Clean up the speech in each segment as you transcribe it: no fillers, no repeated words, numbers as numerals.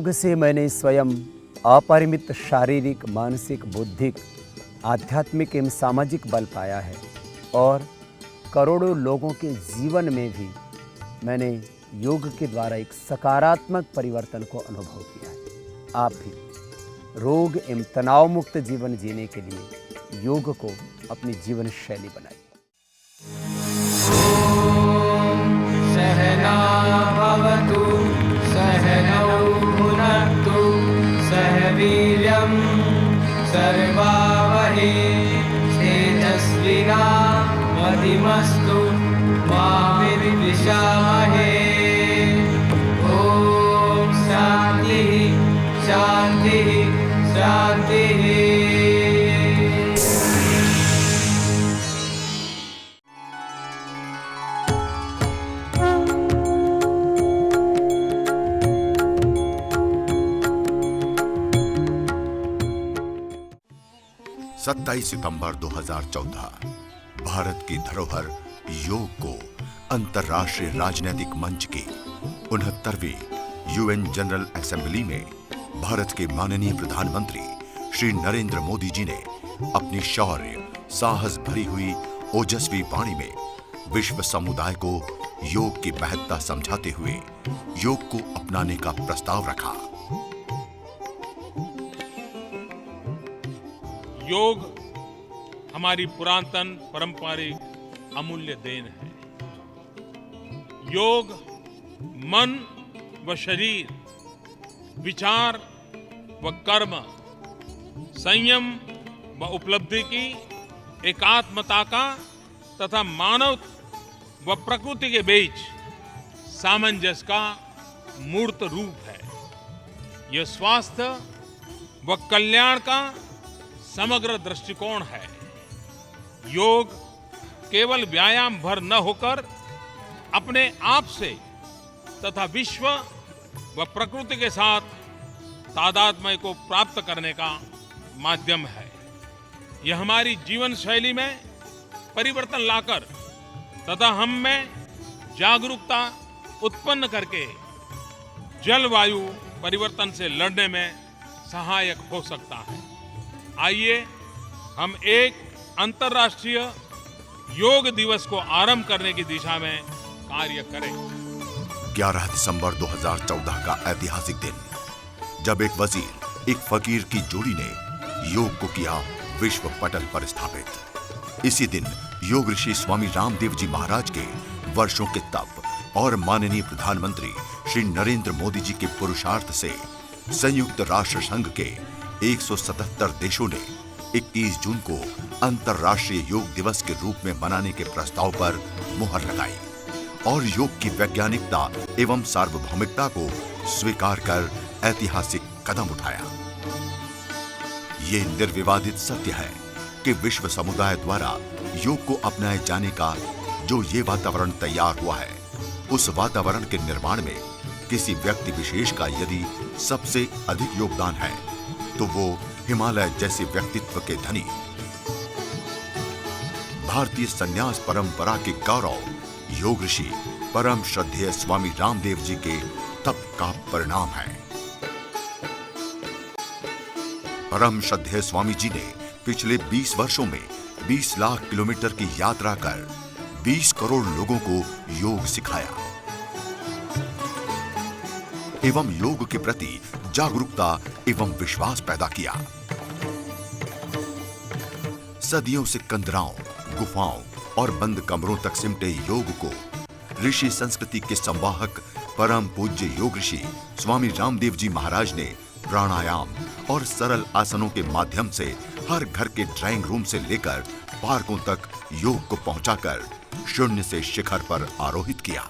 योग से मैंने स्वयं अपरिमित शारीरिक, मानसिक, बौद्धिक, आध्यात्मिक एवं सामाजिक बल पाया है और करोड़ों लोगों के जीवन में भी मैंने योग के द्वारा एक सकारात्मक परिवर्तन को अनुभव किया है। आप भी रोग एवं तनाव मुक्त जीवन जीने के लिए योग को अपनी जीवन शैली बनाइए। सहना भवतु सहनौ भुनक्तु सह वीर्यं सर्वावहै तेजस्विनावधीतमस्तु मा विद्विषावहै। ॐ शान्तिः शान्तिः शान्तिः। 27 सितंबर 2014 भारत की धरोहर योग को अंतर्राष्ट्रीय राजनीतिक मंच की 69वीं यूएन जनरल असेंबली में भारत के माननीय प्रधानमंत्री श्री नरेंद्र मोदी जी ने अपनी शौर्य साहस भरी हुई ओजस्वी वाणी में विश्व समुदाय को योग की महत्ता समझाते हुए योग को अपनाने का प्रस्ताव रखा। योग हमारी पुरातन पारंपरिक अमूल्य देन है। योग मन व शरीर, विचार व कर्म, संयम व उपलब्धि की एकात्मता का तथा मानव व प्रकृति के बीच सामंजस्य का मूर्त रूप है। यह स्वास्थ्य व कल्याण का समग्र दृष्टिकोण है। योग केवल व्यायाम भर न होकर अपने आप से तथा विश्व व प्रकृति के साथ तादात्म्य को प्राप्त करने का माध्यम है। यह हमारी जीवन शैली में परिवर्तन लाकर तथा हम में जागरूकता उत्पन्न करके जलवायु परिवर्तन से लड़ने में सहायक हो सकता है। आइए हम एक अंतर्राष्ट्रीय योग दिवस को आरंभ करने की दिशा में कार्य करें। 11 दिसंबर 2014 का ऐतिहासिक दिन, जब एक वजीर एक फकीर की जोड़ी ने योग को किया विश्व पटल पर स्थापित। इसी दिन योग ऋषि स्वामी रामदेव जी महाराज के वर्षों के तप और माननीय प्रधानमंत्री श्री नरेंद्र मोदी जी के पुरुषार्थ से संयुक्त राष्ट्र संघ के 177 देशों ने 21 जून को अंतर्राष्ट्रीय योग दिवस के रूप में मनाने के प्रस्ताव पर मुहर लगाई और योग की वैज्ञानिकता एवं सार्वभौमिकता को स्वीकार कर ऐतिहासिक कदम उठाया। ये निर्विवादित सत्य है कि विश्व समुदाय द्वारा योग को अपनाए जाने का जो ये वातावरण तैयार हुआ है, उस वातावरण के निर्माण में किसी व्यक्ति विशेष का यदि सबसे अधिक योगदान है तो वो हिमालय जैसे व्यक्तित्व के धनी भारतीय संन्यास परंपरा के गौरव योग ऋषि परम श्रद्धेय स्वामी रामदेव जी के तप का परिणाम है। परम श्रद्धेय स्वामी जी ने पिछले 20 वर्षों में 20 लाख किलोमीटर की यात्रा कर 20 करोड़ लोगों को योग सिखाया एवं योग के प्रति जागरूकता एवं विश्वास पैदा किया। सदियों से कंदराओं, गुफाओं और बंद कमरों तक सिमटे योग को ऋषि संस्कृति के संवाहक परम पूज्य योग ऋषि स्वामी रामदेव जी महाराज ने प्राणायाम और सरल आसनों के माध्यम से हर घर के ड्राइंग रूम से लेकर पार्कों तक योग को पहुंचाकर शून्य से शिखर पर आरोहित किया।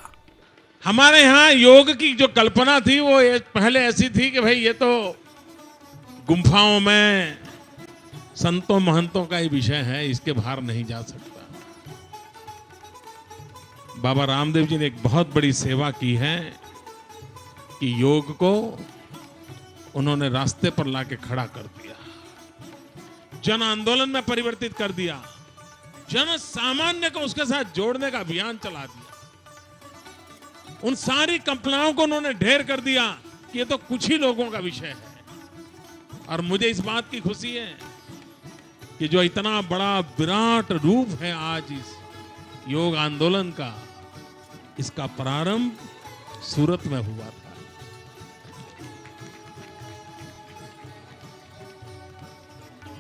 हमारे यहाँ योग की जो कल्पना थी वो पहले ऐसी थी कि भाई ये तो गुफाओं में संतों महंतों का ही विषय है, इसके बाहर नहीं जा सकता। बाबा रामदेव जी ने एक बहुत बड़ी सेवा की है कि योग को उन्होंने रास्ते पर लाके खड़ा कर दिया, जन आंदोलन में परिवर्तित कर दिया, जन सामान्य को उसके साथ जोड़ने का अभियान चला दिया। उन सारी कल्पनाओं को उन्होंने ढेर कर दिया कि ये तो कुछ ही लोगों का विषय है। और मुझे इस बात की खुशी है कि जो इतना बड़ा विराट रूप है आज इस योग आंदोलन का, इसका प्रारंभ सूरत में हुआ था।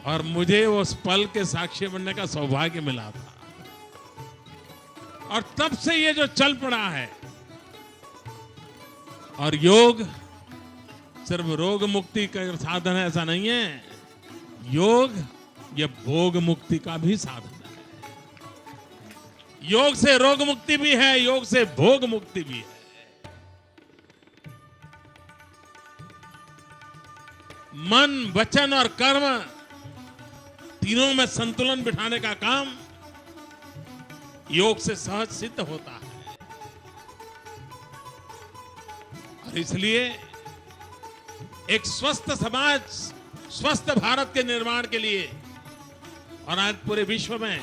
और मुझे उस पल के साक्षी बनने का सौभाग्य मिला था। और तब से ये जो चल पड़ा है, और योग सिर्फ रोग मुक्ति का साधन है ऐसा नहीं है, योग ये भोग मुक्ति का भी साधन है। योग से रोग मुक्ति भी है, योग से भोग मुक्ति भी है। मन, वचन और कर्म तीनों में संतुलन बिठाने का काम योग से सहज सिद्ध होता है। और इसलिए एक स्वस्थ समाज, स्वस्थ भारत के निर्माण के लिए, और आज पूरे विश्व में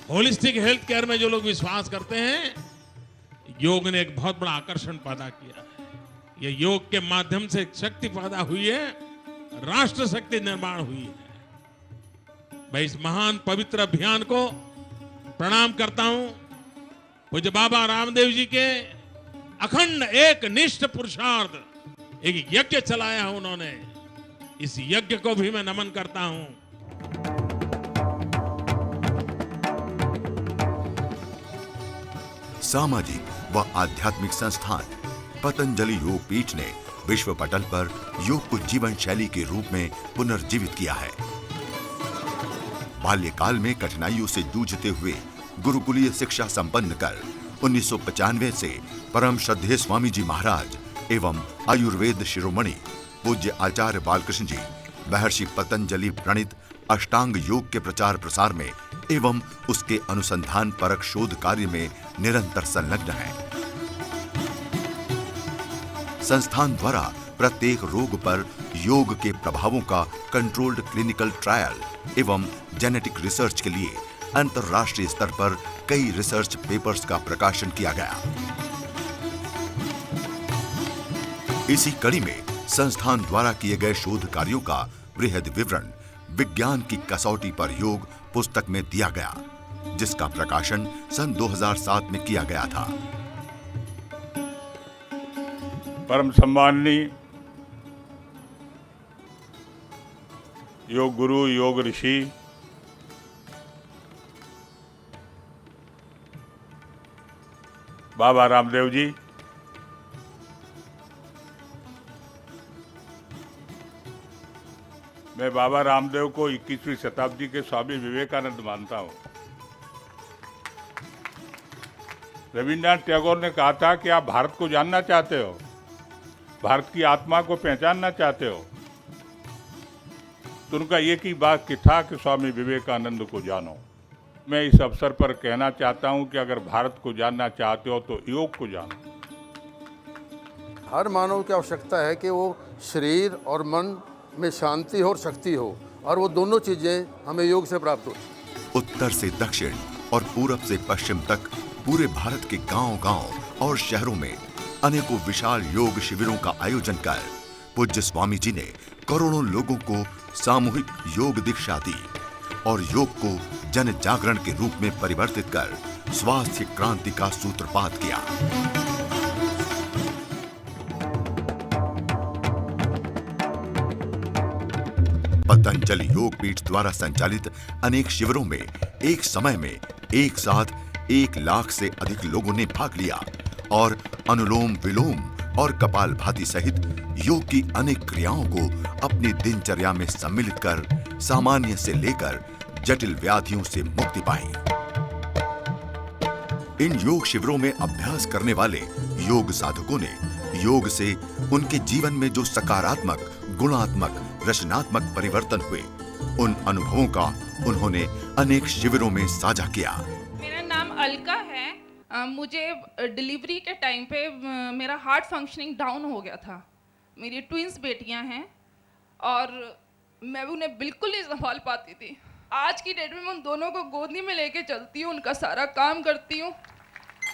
होलिस्टिक हेल्थ केयर में जो लोग विश्वास करते हैं, योग ने एक बहुत बड़ा आकर्षण पैदा किया है। ये योग के माध्यम से एक शक्ति पैदा हुई है, राष्ट्र शक्ति निर्माण हुई है। मैं इस महान पवित्र अभियान को प्रणाम करता हूं। पूज्य बाबा रामदेव जी के अखंड एक निष्ठ पुरुषार्थ, एक यज्ञ चलाया है उन्होंने, इस यज्ञ को भी मैं नमन करता हूं। सामाजिक व आध्यात्मिक संस्थान पतंजलि योग पीठ ने विश्व पटल पर योग को जीवन शैली के रूप में पुनर्जीवित किया है। बाल्यकाल में कठिनाइयों से जूझते हुए गुरुकुलीय शिक्षा संपन्न कर 1995 से परम श्रद्धेय स्वामी जी महाराज एवं आयुर्वेद शिरोमणि पूज्य आचार्य बालकृष्ण जी महर्षि पतंजलि प्रणीत अष्टांग योग के प्रचार प्रसार में एवं उसके अनुसंधान परक शोध कार्य में निरंतर संलग्न हैं। संस्थान द्वारा प्रत्येक रोग पर योग के प्रभावों का कंट्रोल्ड क्लिनिकल ट्रायल एवं जेनेटिक रिसर्च के लिए अंतर्राष्ट्रीय स्तर पर कई रिसर्च पेपर्स का प्रकाशन किया गया। इसी कड़ी में संस्थान द्वारा किए गए शोध कार्यों का वृहद विवरण विज्ञान की कसौटी पर योग पुस्तक में दिया गया, जिसका प्रकाशन सन 2007 में किया गया था। परम सम्माननीय योग गुरु, योग ऋषि, बाबा रामदेव जी, मैं बाबा रामदेव को 21वीं शताब्दी के स्वामी विवेकानंद मानता हूं। रविन्द्रनाथ टैगोर ने कहा था कि आप भारत को जानना चाहते हो, भारत की आत्मा को पहचानना चाहते हो, तो उनका एक ही वाक्य था कि स्वामी विवेकानंद को जानो। मैं इस अवसर पर कहना चाहता हूं कि अगर भारत को जानना चाहते हो तो योग को जानो। हर मानव की आवश्यकता है कि वो शरीर और मन में शांति हो और शक्ति हो, और वो दोनों चीज़ें हमें योग से प्राप्त होती। उत्तर से दक्षिण और पूरब से पश्चिम तक पूरे भारत के गांव-गांव और शहरों में अनेकों विशाल योग शिविरों का आयोजन कर पूज्य स्वामी जी ने करोड़ों लोगों को सामूहिक योग दीक्षा दी और योग को जन जागरण के रूप में परिवर्तित कर स्वास्थ्य क्रांति का सूत्रपात किया। पतंजलि योग पीठ द्वारा संचालित अनेक शिविरों में एक समय में एक साथ 1 लाख से अधिक लोगों ने भाग लिया और अनुलोम विलोम और कपालभाति सहित योग की अनेक क्रियाओं को अपनी दिनचर्या में सम्मिलित कर सामान्य से लेकर जटिल व्याधियों से मुक्ति पाई। इन योग शिविरों में अभ्यास करने वाले योग साधकों ने योग से उनके जीवन में जो सकारात्मक, गुणात्मक, रचनात्मक परिवर्तन हुए, उन अनुभवों का उन्होंने अनेक शिविरों में साझा किया। मेरा नाम अलका है। मुझे डिलीवरी के टाइम पे मेरा हार्ट फंक्शनिंग डाउन हो गया था। मेरी ट्विंस बेटियां हैं और मैं उन्हें बिल्कुल नहीं संभाल पाती थी। आज की डेट में मैं उन दोनों को गोदी में लेके चलती हूँ, उनका सारा काम करती हूँ।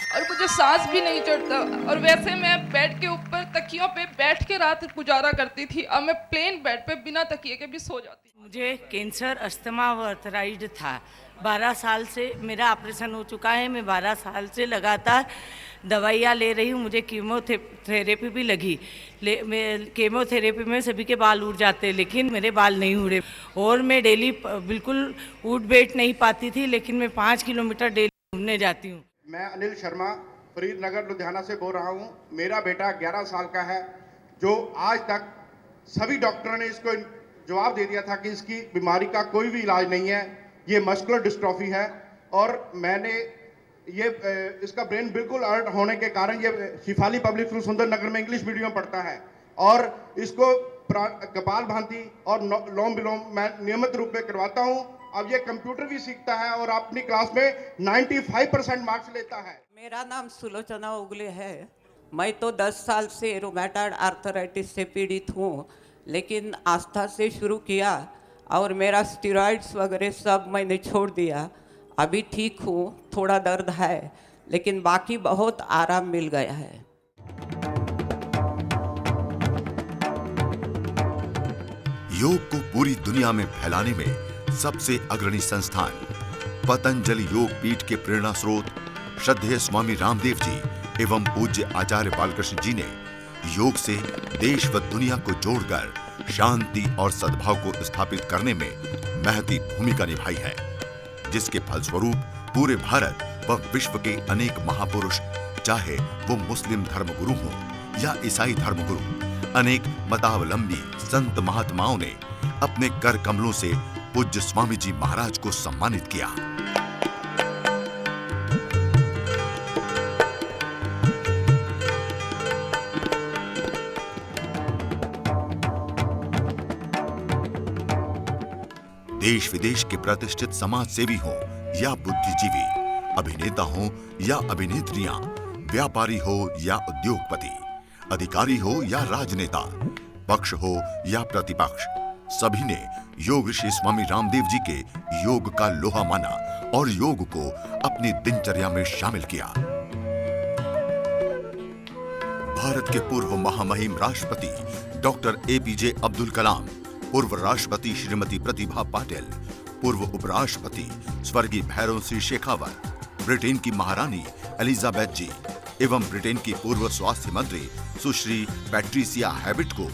और मुझे सांस भी नहीं चढ़ता। और वैसे मैं बेड के ऊपर तकियों पे बैठ के रात गुजारा करती थी, अब मैं प्लेन बेड पे बिना तकिए के भी सो जाती। मुझे कैंसर, अस्थमा व अर्थराइड था। 12 साल से मेरा ऑपरेशन हो चुका है। मैं 12 साल से लगातार दवाइयाँ ले रही हूँ। मुझे कीमोथेरेपी भी लगी। कीमोथेरेपी में सभी के बाल उड़ जाते, लेकिन मेरे बाल नहीं उड़े। और मैं डेली बिल्कुल उठ बैठ नहीं पाती थी, लेकिन मैं 5 किलोमीटर डेली घूमने जाती हूँ। मैं अनिल शर्मा फरीदनगर लुधियाना से बोल रहा हूँ। मेरा बेटा 11 साल का है, जो आज तक सभी डॉक्टरों ने इसको जवाब दे दिया था कि इसकी बीमारी का कोई भी इलाज नहीं है, ये मस्कुलर डिस्ट्रॉफी है। और मैंने ये इसका ब्रेन बिल्कुल अलर्ट होने के कारण ये शिफाली पब्लिक स्कूल सुंदर नगर में इंग्लिश मीडियम पढ़ता है और इसको कपाल भांति और लोम विलोम मैं नियमित रूप में करवाता हूँ। अब ये कंप्यूटर भी सीखता है और अपनी क्लास में 95% मार्क्स लेता है। मेरा नाम सुलोचना उगले है। मैं तो 10 साल से रोमेटॉइड आर्थराइटिस से पीड़ित हूँ, लेकिन आस्था से शुरू किया और मेरा स्टेरॉइड्स वगैरह सब मैंने छोड़ दिया। अभी ठीक हूँ, थोड़ा दर्द है, लेकिन बाकी बहुत आराम मिल गया है। योग को पूरी दुनिया में फैलाने में सबसे अग्रणी संस्थान पतंजलि योग पीठ के प्रेरणा स्रोत श्रद्धेय स्वामी रामदेव जी एवं पूज्य आचार्य बालकृष्ण जी ने योग से देश व दुनिया को जोड़कर शांति और सद्भाव को स्थापित करने में महती भूमिका निभाई है, जिसके फलस्वरूप पूरे भारत व विश्व के अनेक महापुरुष, चाहे वो मुस्लिम धर्मगुरु हों या ईसाई धर्मगुरु, अनेक मतावलंबी संत महात्माओं ने अपने कर कमलों से पूज्य स्वामी जी महाराज को सम्मानित किया। देश विदेश के प्रतिष्ठित समाज सेवी हों या बुद्धिजीवी, अभिनेता हों या अभिनेत्रियां, व्यापारी हो या उद्योगपति, अधिकारी हो या राजनेता, पक्ष हो या प्रतिपक्ष, सभी ने योग श्री स्वामी रामदेव जी के योग का लोहा माना और योग को अपनी दिनचर्या में शामिल किया। भारत के पूर्व महामहिम राष्ट्रपति डॉक्टर एपीजे अब्दुल कलाम, पूर्व राष्ट्रपति श्रीमती प्रतिभा पाटिल, पूर्व उपराष्ट्रपति स्वर्गीय भैरव सिंह शेखावत, ब्रिटेन की महारानी एलिजाबेथ जी एवं ब्रिटेन की पूर्व स्वास्थ्य मंत्री सुश्री पैट्रिसिया हैबिट को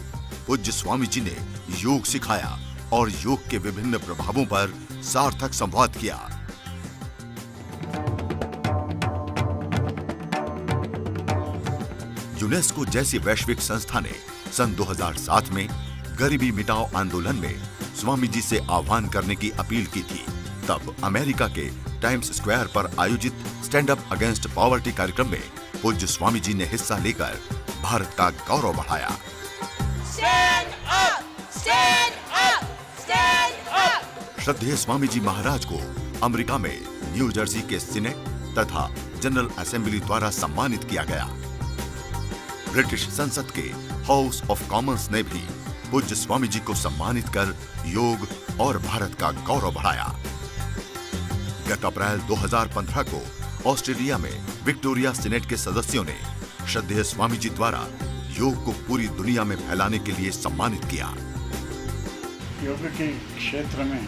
पूज्य स्वामी जी ने योग सिखाया और योग के विभिन्न प्रभावों पर सार्थक संवाद किया। यूनेस्को जैसी वैश्विक संस्था ने सन 2007 में गरीबी मिटाओ आंदोलन में स्वामी जी से आह्वान करने की अपील की थी। तब अमेरिका के टाइम्स स्क्वायर पर आयोजित स्टैंड अप अगेंस्ट पॉवर्टी कार्यक्रम में पूज्य स्वामी जी ने हिस्सा लेकर भारत का गौरव बढ़ाया। श्रद्धेय स्वामी जी महाराज को अमेरिका में न्यू जर्सी के सीनेट तथा जनरल असेंबली द्वारा सम्मानित किया गया। ब्रिटिश संसद के हाउस ऑफ कॉमन्स ने भी पूज्य स्वामी जी को सम्मानित कर योग और भारत का गौरव बढ़ाया। गत अप्रैल 2015 को ऑस्ट्रेलिया में विक्टोरिया सीनेट के सदस्यों ने श्रद्धेय स्वामी जी द्वारा योग को पूरी दुनिया में फैलाने के लिए सम्मानित किया। योग के क्षेत्र में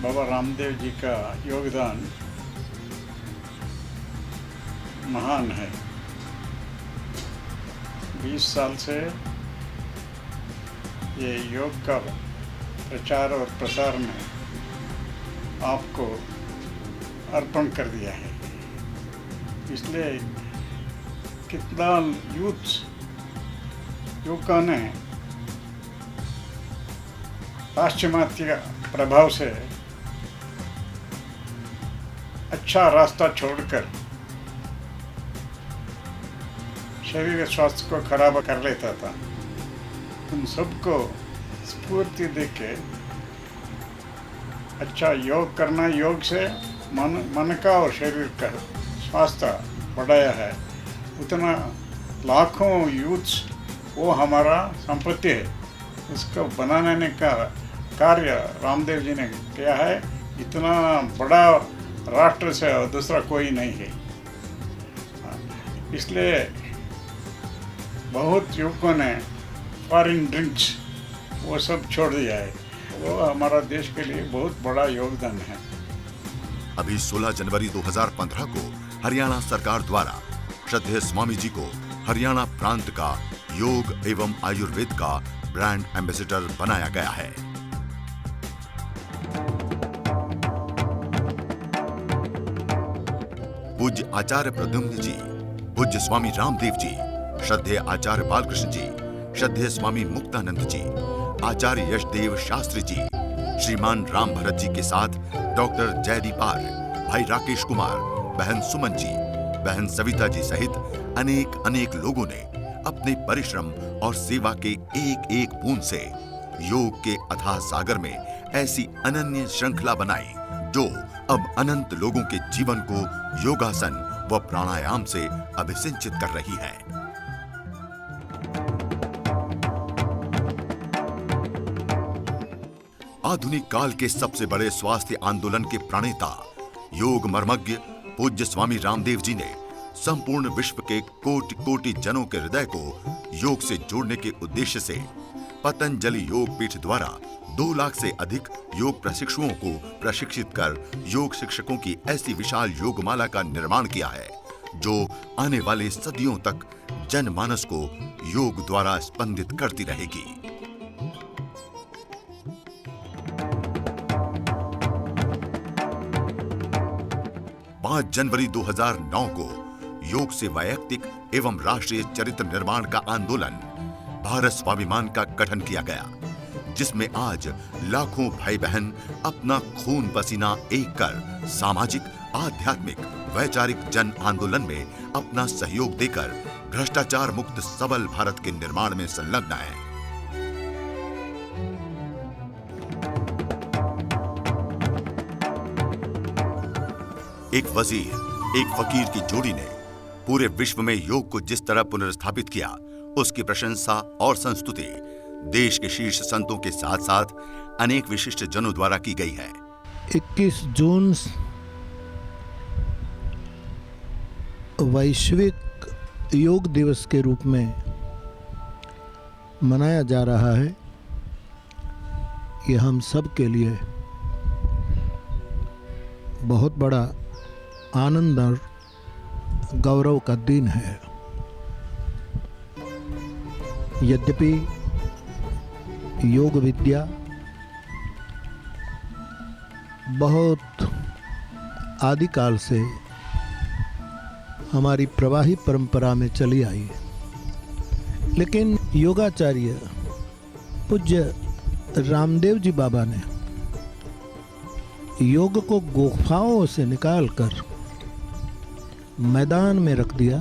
बाबा रामदेव जी का योगदान महान है। 20 साल से ये योग का प्रचार और प्रसार में आपको अर्पण कर दिया है। इसलिए कितना युवकों ने पाश्चिमात्य प्रभाव से अच्छा रास्ता छोड़कर शरीर स्वास्थ्य को खराब कर लेता था। उन सबको स्फूर्ति देके अच्छा योग करना, योग से मन का और शरीर का स्वास्थ्य बढ़ाया है। उतना लाखों यूथ्स वो हमारा संपत्ति है, उसको बनाने का कार्य रामदेव जी ने किया है। इतना बड़ा राष्ट्र से दूसरा कोई नहीं है। इसलिए बहुत युवकों ने फॉरेन ड्रिंक्स वो सब छोड़ दिया है। वो हमारा देश के लिए बहुत बड़ा योगदान है। अभी 16 जनवरी 2015 को हरियाणा सरकार द्वारा श्रद्धेय स्वामी जी को हरियाणा प्रांत का योग एवं आयुर्वेद का ब्रांड एम्बेसडर बनाया गया है। पूज्य आचार्य प्रद्युम्न जी, पूज्य स्वामी रामदेव जी, श्रद्धेय आचार्य बालकृष्ण जी, श्रद्धेय स्वामी मुक्तानंद जी, आचार्य यशदेव शास्त्री जी, श्रीमान राम भरत जी के साथ डॉक्टर जयदीप आर्य, भाई राकेश कुमार, बहन सुमन जी, बहन सविता जी सहित अनेक अनेक लोगों ने अपने परिश्रम और सेवा के एक एक बूंद से योग के अथाह सागर में ऐसी अनन्य श्रृंखला बनाई जो अब अनंत लोगों के जीवन को योगासन व प्राणायाम से अभिसिंचित कर रही है। आधुनिक काल के सबसे बड़े स्वास्थ्य आंदोलन के प्रणेता योग मर्मज्ञ पूज्य स्वामी रामदेव जी ने संपूर्ण विश्व के कोटि कोटि जनों के हृदय को योग से जोड़ने के उद्देश्य से पतंजलि योग पीठ द्वारा 2 लाख से अधिक योग प्रशिक्षुओं को प्रशिक्षित कर योग शिक्षकों की ऐसी विशाल योगमाला का निर्माण किया है जो आने वाले सदियों तक जनमानस को योग द्वारा स्पंदित करती रहेगी। 5 जनवरी 2009 को योग से वैयक्तिक एवं राष्ट्रीय चरित्र निर्माण का आंदोलन भारत स्वाभिमान का गठन किया गया, जिसमें आज लाखों भाई बहन अपना खून पसीना एक कर सामाजिक, आध्यात्मिक, वैचारिक जन आंदोलन में अपना सहयोग देकर भ्रष्टाचार मुक्त सबल भारत के निर्माण में संलग्न है। एक वजीर, एक फकीर की जोड़ी ने पूरे विश्व में योग को जिस तरह पुनर्स्थापित किया, उसकी प्रशंसा और संस्तुति देश के शीर्ष संतों के साथ साथ अनेक विशिष्ट जनों द्वारा की गई है। 21 जून वैश्विक योग दिवस के रूप में मनाया जा रहा है। ये हम सब के लिए बहुत बड़ा आनंद और गौरव का दिन है। यद्यपि योग विद्या बहुत आदिकाल से हमारी प्रवाही परंपरा में चली आई है, लेकिन योगाचार्य पूज्य रामदेव जी बाबा ने योग को गुफाओं से निकालकर मैदान में रख दिया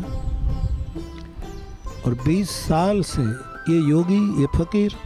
और 20 साल से ये योगी, ये फकीर